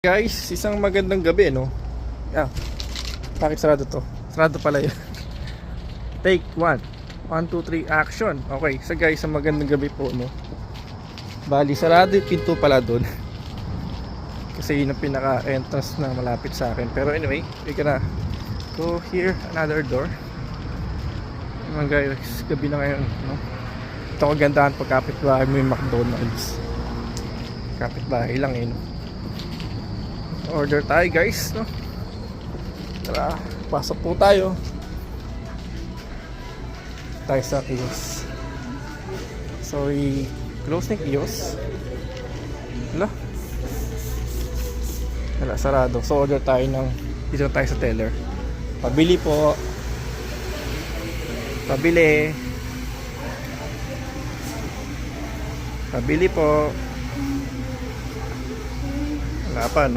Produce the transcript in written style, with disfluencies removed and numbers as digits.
Guys, isang magandang gabi, no? Yeah. Bakit sarado to? Sarado pala yun. Take 1. 1, 2, 3, action. Okay, so guys, isang magandang gabi po, no? Bali, sarado yung pinto pala doon. Kasi yun ang pinaka-entrance na malapit sa akin. Pero anyway, we gonna go here, another door. Mga guys, gabi na ngayon, no? Ito kagandahan pag kapitbahay mo yung McDonald's. Kapitbahay lang, no? Order tayo, guys, no? Tara, pasok po tayo. Tayo sa kiosk. So, i-close na yung kiosk. Wala, sarado. So, order tayo ng, dito tayo sa teller. Pabili po. Pabili. Pabili po. Wala pa, no?